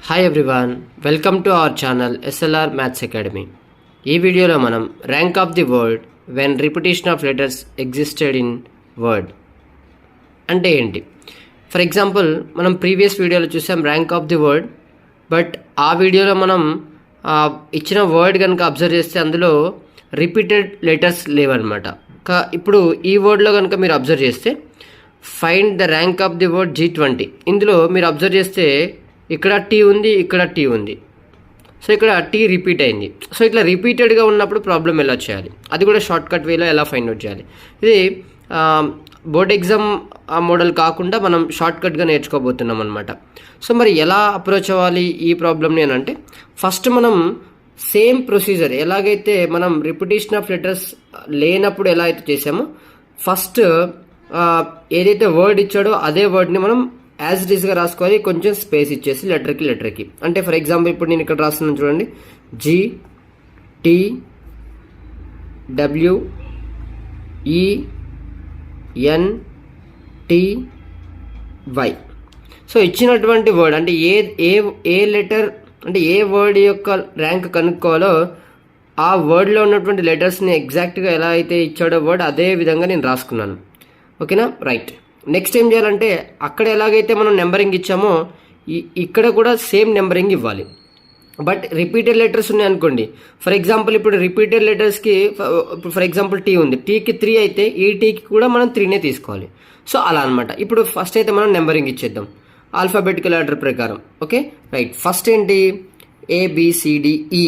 Hi everyone, welcome to our channel SLR maths academy. ఈ వీడియోలో మనం rank of the word when repetition of letters existed in word అంటే ఏంటి. For example, మనం previous వీడియోలో చూసాం rank of the word. But ఆ వీడియోలో మనం ఇచ్చిన వర్డ్ కనుక అబ్జర్వ్ చేస్తే అందులో రిపీటెడ్ లెటర్స్ లేవన్నమాట. ఇప్పుడు ఈ వర్డ్లో కనుక మీరు అబ్జర్వ్ చేస్తే find the rank of the word G20. ఇందులో మీరు అబ్జర్వ్ చేస్తే ఇక్కడ టీ ఉంది, ఇక్కడ టీ ఉంది. సో ఇక్కడ టీ రిపీట్ అయింది. సో ఇట్లా రిపీటెడ్గా ఉన్నప్పుడు ప్రాబ్లం ఎలా చేయాలి, అది కూడా షార్ట్ కట్ వేలో ఎలా ఫైండ్ అవుట్ చేయాలి. ఇది బోర్డ్ ఎగ్జామ్ మోడల్ కాకుండా మనం షార్ట్ కట్గా నేర్చుకోబోతున్నాం అనమాట. సో మరి ఎలా అప్రోచ్ అవ్వాలి ఈ ప్రాబ్లమ్ని అని అంటే, ఫస్ట్ మనం సేమ్ ప్రొసీజర్ ఎలాగైతే మనం రిపిటేషన్ ఆఫ్ లెటర్స్ లేనప్పుడు ఎలా అయితే చేసామో, ఫస్ట్ ఏదైతే వర్డ్ ఇచ్చాడో అదే వర్డ్ని మనం యాజ్ ఇట్ ఈస్గా రాసుకోవాలి. కొంచెం స్పేస్ ఇచ్చేసి లెటర్కి. అంటే ఫర్ ఎగ్జాంపుల్ ఇప్పుడు నేను ఇక్కడ రాస్తున్నాను చూడండి, GTWENTY. సో ఇచ్చినటువంటి వర్డ్ అంటే ఏ లెటర్ అంటే ఏ వర్డ్ యొక్క ర్యాంక్ కనుక్కోవాలో ఆ వర్డ్లో ఉన్నటువంటి లెటర్స్ని ఎగ్జాక్ట్గా ఎలా అయితే ఇచ్చాడో వర్డ్ అదే విధంగా నేను రాసుకున్నాను. ఓకేనా, రైట్. నెక్స్ట్ ఏం చేయాలంటే, అక్కడ ఎలాగైతే మనం నెంబరింగ్ ఇచ్చామో ఇక్కడ కూడా సేమ్ నెంబరింగ్ ఇవ్వాలి. బట్ రిపీటెడ్ లెటర్స్ ఉన్నాయి అనుకోండి. ఫర్ ఎగ్జాంపుల్ ఇప్పుడు రిపీటెడ్ లెటర్స్కి ఫర్ ఎగ్జాంపుల్ టీ ఉంది, టీకి 3 అయితే ఈ టీకి కూడా మనం 3నే తీసుకోవాలి. సో అలా అనమాట. ఇప్పుడు ఫస్ట్ అయితే మనం నెంబరింగ్ ఇచ్చేద్దాం ఆల్ఫాబెటికల్ ఆర్డర్ ప్రకారం. Okay, right. ఫస్ట్ ఏంటి, ABCDE,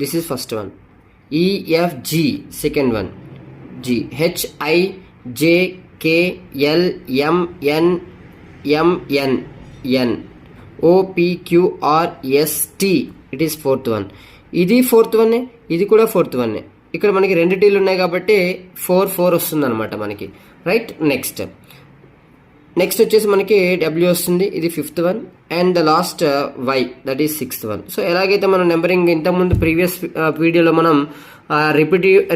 this is first one. EFG second one. GHIJKLMNMN OPQRST, it is fourth one. ఇది ఫోర్త్ వన్నే, ఇది కూడా ఫోర్త్ వన్నే. ఇక్కడ మనకి 2 టీలు ఉన్నాయి కాబట్టి 4 వస్తుంది అనమాట మనకి. రైట్. నెక్స్ట్ వచ్చేసి మనకి W వస్తుంది, ఇది 5th one. And the last Y, that is 6th one. So ఎలాగైతే మనం నెంబరింగ్ ఇంతకుముందు ప్రీవియస్ వీడియోలో మనం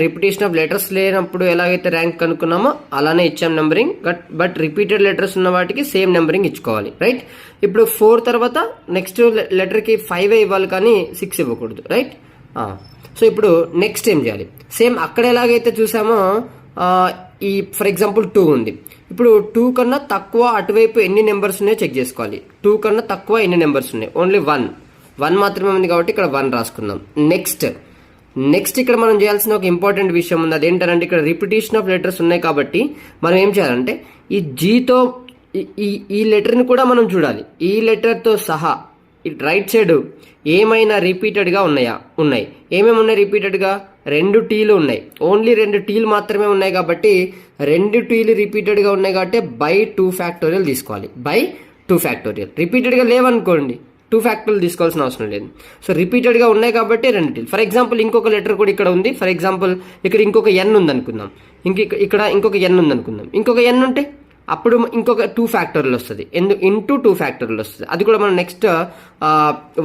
రిపిటేషన్ ఆఫ్ లెటర్స్ లేనప్పుడు ఎలాగైతే ర్యాంక్ కనుక్కున్నామో అలానే ఇచ్చాం నెంబరింగ్. బట్ రిపీటెడ్ లెటర్స్ ఉన్న వాటికి సేమ్ నెంబరింగ్ ఇచ్చుకోవాలి. రైట్. ఇప్పుడు 4 తర్వాత నెక్స్ట్ లెటర్కి 5 ఇవ్వాలి కానీ 6 ఇవ్వకూడదు. రైట్. సో ఇప్పుడు నెక్స్ట్ ఏం చేయాలి, సేమ్ అక్కడ ఎలాగైతే చూసామో ఈ ఫర్ ఎగ్జాంపుల్ 2 ఉంది. ఇప్పుడు 2 కన్నా తక్కువ అటువైపు ఎన్ని నెంబర్స్ ఉన్నాయో చెక్ చేసుకోవాలి. 2 కన్నా తక్కువ ఎన్ని నెంబర్స్ ఉన్నాయి, ఓన్లీ 1 మాత్రమే ఉంది కాబట్టి ఇక్కడ 1 రాసుకుందాం. నెక్స్ట్ ఇక్కడ మనం చేయాల్సిన ఒక ఇంపార్టెంట్ విషయం ఉంది. అదేంటంటే ఇక్కడ రిపిటేషన్ ఆఫ్ లెటర్స్ ఉన్నాయి కాబట్టి మనం ఏం చేయాలంటే ఈ జీతో ఈ లెటర్ని కూడా మనం చూడాలి. ఈ లెటర్తో సహా ఇటు రైట్ సైడ్ ఏమైనా రిపీటెడ్గా ఉన్నాయి. ఏమేమి ఉన్నాయి రిపీటెడ్గా? 2 టీలు ఉన్నాయి. ఓన్లీ 2 టీలు మాత్రమే ఉన్నాయి కాబట్టి 2 టీలు రిపీటెడ్గా ఉన్నాయి కాబట్టి బై 2 ఫ్యాక్టోరియల్ తీసుకోవాలి. By 2 factorial. రిపీటెడ్గా లేవనుకోండి 2 ఫ్యాక్టోరియల్ తీసుకోవాల్సిన అవసరం లేదు. సో రిపీటెడ్గా ఉన్నాయి కాబట్టి 2 టీలు. ఫర్ ఎగ్జాంపుల్ ఇంకొక లెటర్ కూడా ఇక్కడ ఉంది. ఫర్ ఎగ్జాంపుల్ ఇక్కడ ఇంకొక N ఉంది అనుకుందాం, ఇక్కడ ఇంకొక N ఉంది అనుకుందాం. ఇంకొక N ఉంటే అప్పుడు ఇంకొక 2 ఫ్యాక్టోరియల్ వస్తుంది, ఇంటూ 2 ఫ్యాక్టోరియల్ వస్తుంది. అది కూడా మనం నెక్స్ట్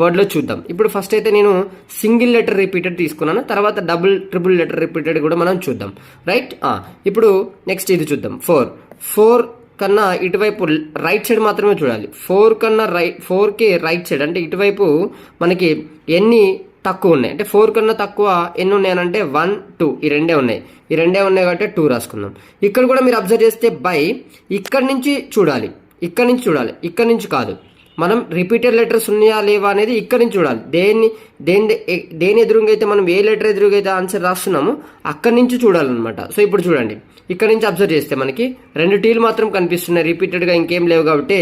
వర్డ్లో చూద్దాం. ఇప్పుడు ఫస్ట్ అయితే నేను సింగిల్ లెటర్ రిపీటెడ్ తీసుకున్నాను, తర్వాత డబుల్ ట్రిపుల్ లెటర్ రిపీటెడ్ కూడా మనం చూద్దాం. రైట్. ఇప్పుడు నెక్స్ట్ ఇది చూద్దాం. 4 కన్నా ఇటువైపు రైట్ సైడ్ మాత్రమే చూడాలి. 4కి రైట్ సైడ్ అంటే ఇటువైపు మనకి ఎన్ని తక్కువ ఉన్నాయి అంటే 4 కన్నా తక్కువ ఎన్ని ఉన్నాయనంటే 1, 2 ఈ రెండే ఉన్నాయి కాబట్టి 2 రాసుకుందాం. ఇక్కడ కూడా మీరు అబ్జర్వ్ చేస్తే బై ఇక్కడ నుంచి చూడాలి, ఇక్కడ నుంచి కాదు. మనం రిపీటెడ్ లెటర్స్ ఉన్నాయా లేవా అనేది ఇక్కడ నుంచి చూడాలి. దేని ఎదురుగా అయితే మనం ఏ లెటర్ ఎదురుగా అయితే ఆన్సర్ రాస్తున్నామో అక్కడి నుంచి చూడాలన్నమాట. సో ఇప్పుడు చూడండి, ఇక్కడ నుంచి అబ్జర్వ్ చేస్తే మనకి 2 టీలు మాత్రం కనిపిస్తున్నాయి, రిపీటెడ్గా ఇంకేం లేవు కాబట్టి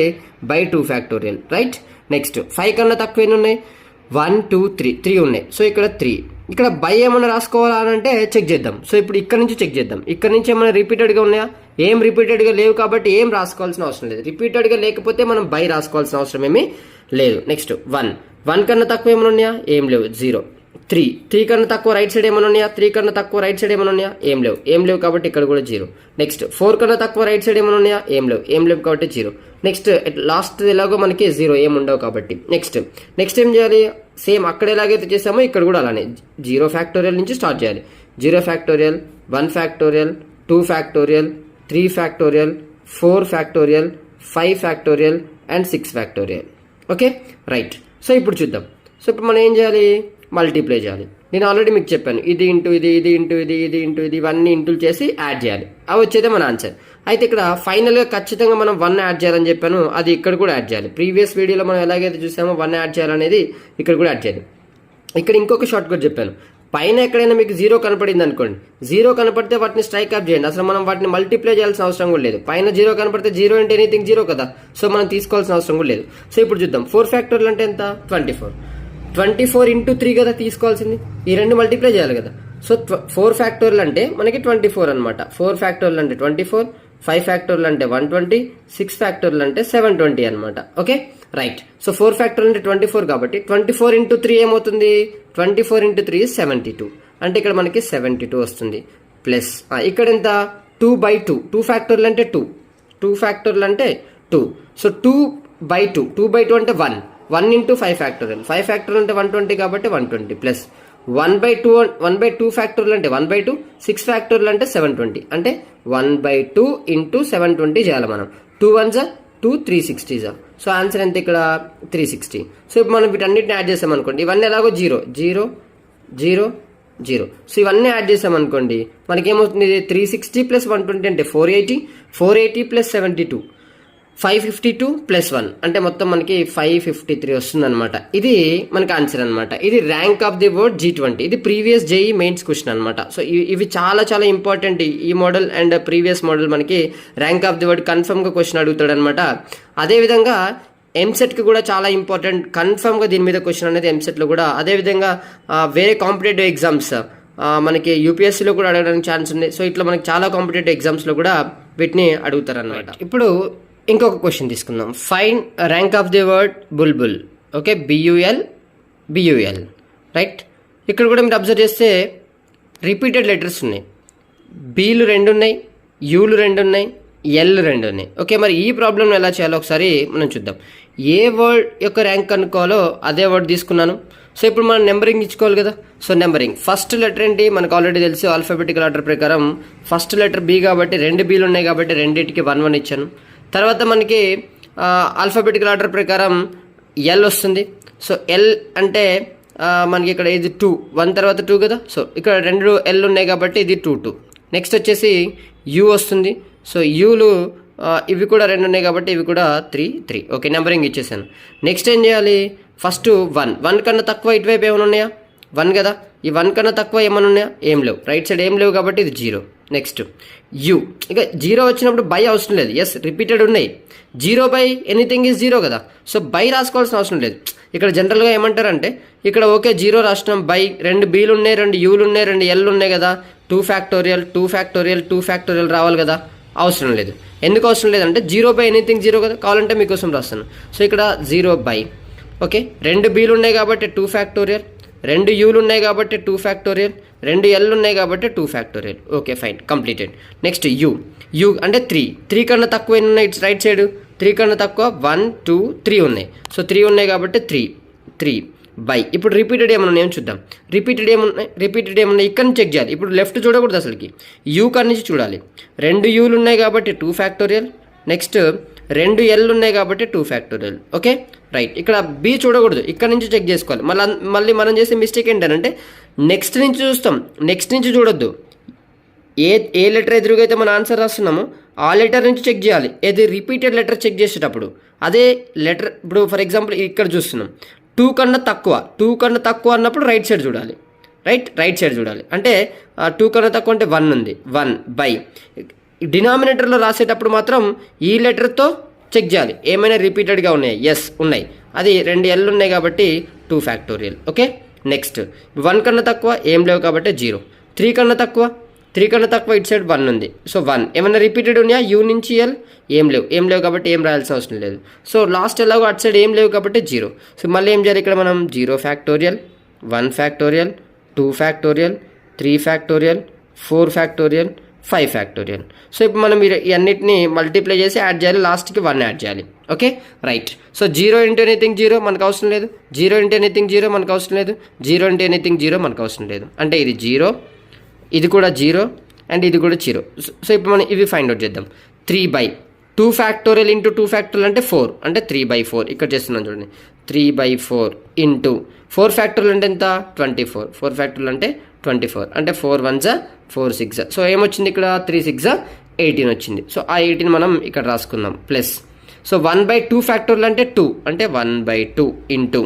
బై 2 ఫ్యాక్టోరియల్. రైట్. నెక్స్ట్ 5 కన్నా తక్కువ ఎన్ని ఉన్నాయి? 1, 2, 3 ఉన్నాయి. సో ఇక్కడ 3. ఇక్కడ బై ఏమైనా రాసుకోవాలా అని అంటే చెక్ చేద్దాం. సో ఇప్పుడు ఇక్కడ నుంచి చెక్ చేద్దాం. ఇక్కడ నుంచి ఏమైనా రిపీటెడ్గా ఉన్నాయా? ఏం రిపీటెడ్గా లేవు కాబట్టి ఏం రాసుకోవాల్సిన అవసరం లేదు. రిపీటెడ్గా లేకపోతే మనం బై రాసుకోవాల్సిన అవసరం ఏమీ లేదు. నెక్స్ట్ 1 కన్నా తక్కువ ఏమైనా ఉన్నాయా? ఏం లేవు, 0. 3 కన్నా తక్కువ రైట్ సైడ్ ఏమైనా ఉన్నాయా? 3 కన్నా తక్కువ రైట్ సైడ్ ఏమైనా ఉన్నాయా? ఏం లేవు కాబట్టి ఇక్కడ కూడా 0. నెక్స్ట్ 4 కన్నా తక్కువ రైట్ సైడ్ ఏమైనా ఉన్నాయా? ఏం లేవు కాబట్టి 0. నెక్స్ట్ లాస్ట్ ఎలాగో మనకి 0 ఏమి ఉండవు కాబట్టి నెక్స్ట్ ఏం చేయాలి? సేమ్ అక్కడ ఎలాగైతే చేసామో ఇక్కడ కూడా అలానే 0 ఫ్యాక్టోరియల్ నుంచి స్టార్ట్ చేయాలి. 0 factorial, 1 factorial, 2 factorial, 3 factorial, 4 factorial, 5 factorial and 6 factorial. Okay right. So ఇప్పుడు చూద్దాం. సో ఇప్పుడు మనం ఏం చేయాలి, మల్టిప్లై చేయాలి. నేను ఆల్రెడీ మీకు చెప్పాను, ఇది ఇంటూ ఇది, ఇది ఇంటూ ఇది, ఇది ఇంటూ ఇది, ఇవన్నీ ఇంటూలు చేసి యాడ్ చేయాలి. అవి వచ్చేదే మన ఆన్సర్. అయితే ఇక్కడ ఫైనల్గా ఖచ్చితంగా మనం 1 యాడ్ చేయాలని చెప్పాను, అది ఇక్కడ కూడా యాడ్ చేయాలి. ప్రీవియస్ వీడియోలో మనం ఎలాగైతే చూసామో 1 యాడ్ చేయాలనేది ఇక్కడ కూడా యాడ్ చేయాలి. ఇక్కడ ఇంకొక షార్ట్ కట్ చెప్పాను, పైన ఎక్కడైనా మీకు 0 కనపడింది అనుకోండి, 0 కనపడితే వాటిని స్ట్రైక్ ఆఫ్ చేయండి. అసలు మనం వాటిని మల్టిప్లై చేయాల్సిన అవసరం కూడా లేదు. పైన 0 కనపడితే 0 ఇంటూ ఎనీథింగ్ 0 కదా, సో మనం తీసుకోవాల్సిన అవసరం కూడా లేదు. సో ఇప్పుడు చూద్దాం, 4 ఫ్యాక్టోరియల్ అంటే ఎంత, 24 ఇంటూ 3 కదా తీసుకోవాల్సింది, ఈ రెండు మల్టిప్లై చేయాలి కదా. సో 4 ఫ్యాక్టోరియల్ అంటే మనకి 24 అనమాట. 4 ఫ్యాక్టోరియల్ అంటే 24, 5 ఫ్యాక్టోరియల్ అంటే 120, 6 ఫ్యాక్టోరియల్ అంటే 720 అనమాట. Okay right. సో 4 ఫ్యాక్టోరియల్ అంటే 24 కాబట్టి 24 ఇంటూ 3 ఏమవుతుంది, 24 ఇంటూ 3 72, అంటే ఇక్కడ మనకి 72 వస్తుంది. ప్లస్ ఇక్కడ ఎంత, 2/2, 2 ఫ్యాక్టోరియల్ అంటే 2, 2 ఫ్యాక్టోరియల్ అంటే 2, సో 2/2, 2/2 అంటే 1 ఇంటూ 5 ఫ్యాక్టోరియల్, 5 ఫ్యాక్టోరియల్ అంటే 120 కాబట్టి 120 ప్లస్ 1/2 ఫ్యాక్టోరియల్ అంటే 1/2, 6 ఫ్యాక్టోరియల్ అంటే 720, అంటే 1/2 ఇంటూ 720 చేయాలి మనం. 2 1s 2, 360s. సో ఆన్సర్ ఎంత ఇక్కడ 360. సో ఇప్పుడు మనం వీటన్నిటిని యాడ్ చేసామనుకోండి, ఇవన్నీ ఎలాగో 0 0 0 0, సో ఇవన్నీ యాడ్ చేసామనుకోండి మనకేమవుతుంది, 360 ప్లస్ 120 అంటే 480 ప్లస్ 72 552 ప్లస్ 1 అంటే మొత్తం మనకి 553 వస్తుంది అనమాట. ఇది మనకి ఆన్సర్ అనమాట. ఇది rank of the word G20. ఇది ప్రీవియస్ జేఈ మెయిన్స్ క్వశ్చన్ అనమాట. సో ఇవి చాలా చాలా ఇంపార్టెంట్. ఈ మోడల్ అండ్ ప్రీవియస్ మోడల్ మనకి ర్యాంక్ ఆఫ్ ది వర్డ్ కన్ఫర్మ్గా క్వశ్చన్ అడుగుతాడు అనమాట. అదేవిధంగా ఎంసెట్కి కూడా చాలా ఇంపార్టెంట్, కన్ఫర్మ్గా దీని మీద క్వశ్చన్ అనేది ఎంసెట్లో కూడా. అదేవిధంగా వేరే కాంపిటేటివ్ ఎగ్జామ్స్ మనకి యూపీఎస్సీలో కూడా అడగడానికి ఛాన్స్ ఉంది. సో ఇట్లా మనకి చాలా కాంపిటేటివ్ ఎగ్జామ్స్లో కూడా వీటిని అడుగుతారు అనమాట. ఇప్పుడు ఇంకొక క్వశ్చన్ తీసుకుందాం. Find rank of the word bulbul. Okay, B U L right. ఇక్కడ కూడా మీరు అబ్జర్వ్ చేస్తే రిపీటెడ్ లెటర్స్ ఉన్నాయి. బీలు 2 ఉన్నాయి, యూలు 2 ఉన్నాయి, ఎల్ 2 ఉన్నాయి. ఓకే, మరి ఈ ప్రాబ్లమ్ ఎలా చేయాలో ఒకసారి మనం చూద్దాం. ఏ వర్డ్ యొక్క ర్యాంక్ కనుక్కోవాలో అదే వర్డ్ తీసుకున్నాను. సో ఇప్పుడు మనం నెంబరింగ్ ఇచ్చుకోవాలి కదా. సో నెంబరింగ్ ఫస్ట్ లెటర్ ఏంటి మనకు ఆల్రెడీ తెలుసు, ఆల్ఫాబెటికల్ ఆర్డర్ ప్రకారం ఫస్ట్ లెటర్ బి కాబట్టి 2 బీలు ఉన్నాయి కాబట్టి రెండింటికి 1 1 ఇచ్చాను. తర్వాత మనకి ఆల్ఫాబెటికల్ ఆర్డర్ ప్రకారం ఎల్ వస్తుంది. సో ఎల్ అంటే మనకి ఇక్కడ ఇది 2, 1 తర్వాత 2 కదా. సో ఇక్కడ 2 ఎల్ ఉన్నాయి కాబట్టి ఇది 2 2. నెక్స్ట్ వచ్చేసి యూ వస్తుంది. సో యూలు ఇవి కూడా 2 ఉన్నాయి కాబట్టి ఇవి కూడా 3 3. ఓకే, నెంబరింగ్ ఇచ్చేసాను. నెక్స్ట్ ఏం చేయాలి, ఫస్ట్ 1 కన్నా తక్కువ ఇటువైపు ఏమైనా ఉన్నాయా, 1 కదా. ఈ 1 కన్నా తక్కువ ఏమైనా ఉన్నాయా, ఏం లేవు. రైట్ సైడ్ ఏం లేవు కాబట్టి ఇది 0. నెక్స్ట్ యూ, ఇక 0 వచ్చినప్పుడు బై అవసరం లేదు. ఎస్, రిపీటెడ్ ఉన్నాయి. 0 బై ఎనీథింగ్ ఈజ్ 0 కదా. సో బై రాసుకోవాల్సిన అవసరం లేదు. ఇక్కడ జనరల్గా ఏమంటారంటే ఇక్కడ ఓకే 0 రాసినాం, బై 2 బీలు ఉన్నాయి, 2 యూలు ఉన్నాయి, 2 ఎల్ ఉన్నాయి కదా, 2 ఫ్యాక్టోరియల్ రావాలి కదా. అవసరం లేదు. ఎందుకు అవసరం లేదంటే 0 బై ఎనీథింగ్ 0 కదా. కావాలంటే మీకోసం రాస్తాను. సో ఇక్కడ 0 బై, ఓకే 2 బీలు ఉన్నాయి కాబట్టి 2 ఫ్యాక్టోరియల్, 2 యూలు ఉన్నాయి కాబట్టి 2 ఫ్యాక్టోరియల్, 2 ఎల్ ఉన్నాయి కాబట్టి 2 factorial. Okay fine, completed. Next you అంటే 3 కన్నా తక్కువ ఎన్ని ఉన్నాయి రైట్ సైడ్, 3 కన్నా తక్కువ 1 2 3 ఉన్నాయి. సో 3 ఉన్నాయి కాబట్టి 3 బై. ఇప్పుడు రిపీటెడ్ ఏమన్నా ఉన్నాయో చూద్దాం. రిపీటెడ్ ఏమున్నాయి ఇక్కడ నుంచి చెక్ చేయాలి. ఇప్పుడు లెఫ్ట్ చూడకూడదు అసలుకి, యూ కాడ నుంచి చూడాలి. 2 యూలు ఉన్నాయి కాబట్టి 2 ఫ్యాక్టోరియల్, నెక్స్ట్ 2 ఎల్ ఉన్నాయి కాబట్టి 2 ఫ్యాక్టోరియల్. Okay right. ఇక్కడ బి చూడకూడదు, ఇక్కడ నుంచి చెక్ చేసుకోవాలి. మళ్ళీ మనం చేసే మిస్టేక్ ఏంటంటే నెక్స్ట్ నుంచి చూస్తాం, నెక్స్ట్ నుంచి చూడొద్దు. ఏ లెటర్ ఎదురుగా అయితే మన ఆన్సర్ రాస్తున్నామో ఆ లెటర్ నుంచి చెక్ చేయాలి. ఏది రిపీటెడ్ లెటర్ చెక్ చేసేటప్పుడు అదే లెటర్. ఇప్పుడు ఫర్ ఎగ్జాంపుల్ ఇక్కడ చూస్తున్నాం 2 కన్నా తక్కువ అన్నప్పుడు రైట్ సైడ్ చూడాలి. రైట్ సైడ్ చూడాలి. అంటే 2 కన్నా తక్కువ అంటే 1 ఉంది, 1 బై. డినామినేటర్లో రాసేటప్పుడు మాత్రం ఈ లెటర్తో చెక్ చేయాలి ఏమైనా రిపీటెడ్గా ఉన్నాయి. ఎస్ ఉన్నాయి, అది 2 ఎల్ ఉన్నాయి కాబట్టి 2 ఫ్యాక్టోరియల్. ఓకే నెక్స్ట్ 1 కన్నా తక్కువ ఏం లేవు కాబట్టి 0. 3 కన్నా తక్కువ ఇటు సైడ్ 1 ఉంది. సో 1 ఏమైనా రిపీటెడ్ ఉన్నాయా, యూ నుంచి ఎల్ ఏం లేవు కాబట్టి ఏం రాయాల్సిన అవసరం లేదు. సో లాస్ట్ ఎలాగో అటు సైడ్ ఏం లేవు కాబట్టి 0. సో మళ్ళీ ఏం చేయాలి ఇక్కడ మనం 0 factorial, 1 factorial, 2 factorial, 3 factorial, 4 factorial, 5 factorial. So ఇప్పుడు మనం ఈ అన్నిటిని మల్టిప్లై చేసి యాడ్ చేయాలి, లాస్ట్కి 1 యాడ్ చేయాలి. Okay right. So 0 into anything 0 మనకు అవసరం లేదు, 0 ఇంటూ ఎనీథింగ్ 0 మనకు అవసరం లేదు, 0 ఇంటూ ఎనీథింగ్ 0 మనకు అవసరం లేదు. అంటే ఇది 0, ఇది కూడా 0 అండ్ ఇది కూడా 0. సో ఇప్పుడు మనం ఇవి ఫైండ్ అవుట్ చేద్దాం. 3 బై 2 ఫ్యాక్టోరియల్ ఇంటూ 2 ఫ్యాక్టోరియల్ అంటే 4 అంటే 3/4 ఇక్కడ చేస్తున్నాను చూడండి 3/4 ఇంటూ 4 ఫ్యాక్టోరియల్ అంటే ఎంత 24 4 ఫ్యాక్టోరియల్ అంటే 24 అంటే 4 1 4 6 సో ఏమొచ్చింది ఇక్కడ 3 6 18 వచ్చింది. సో ఆ 18 మనం ఇక్కడ రాసుకుందాం ప్లస్ సో 1/2 ఫ్యాక్టోరియల్ అంటే 2 అంటే 1/2 ఇంటూ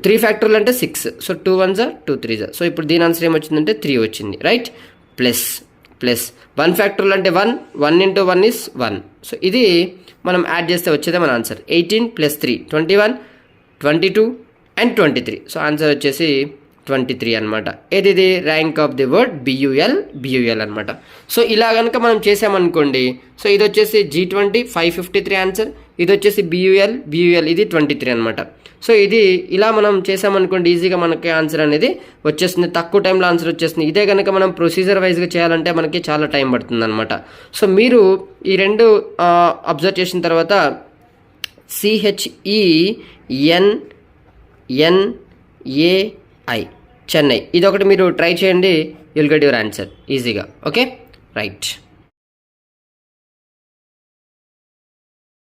3 ఫ్యాక్టోరియల్ అంటే 6 సో 2 1 2 3 సో ఇప్పుడు దీని ఆన్సర్ ఏమొచ్చిందంటే 3 వచ్చింది రైట్. ప్లస్ 1 ఫ్యాక్టోరియల్ అంటే 1 ఇంటూ 1 ఇస్ 1 సో ఇది మనం యాడ్ చేస్తే వచ్చేదే మన ఆన్సర్ 18 + 3 21 22 అండ్ 23 సో ఆన్సర్ వచ్చేసి 23 అనమాట. ఇది ర్యాంక్ ఆఫ్ ది వర్డ్ బియుఎల్ అనమాట. సో ఇలా కనుక మనం చేసామనుకోండి సో ఇది వచ్చేసి G20 553 ఆన్సర్, ఇది వచ్చేసి బియుఎల్ ఇది 23 అనమాట. సో ఇది ఇలా మనం చేసామనుకోండి ఈజీగా మనకి ఆన్సర్ అనేది వచ్చేస్తుంది, తక్కువ టైంలో ఆన్సర్ వచ్చేస్తుంది. ఇదే కనుక మనం ప్రొసీజర్ వైజ్గా చేయాలంటే మనకి చాలా టైం పడుతుంది అనమాట. సో మీరు ఈ రెండు అబ్జర్వ్ చేసిన తర్వాత CHENNAI చెన్నై ఇదొకటి మీరు ట్రై చేయండి, యుల్ గెట్ యువర్ ఆన్సర్ ఈజీగా. Okay right.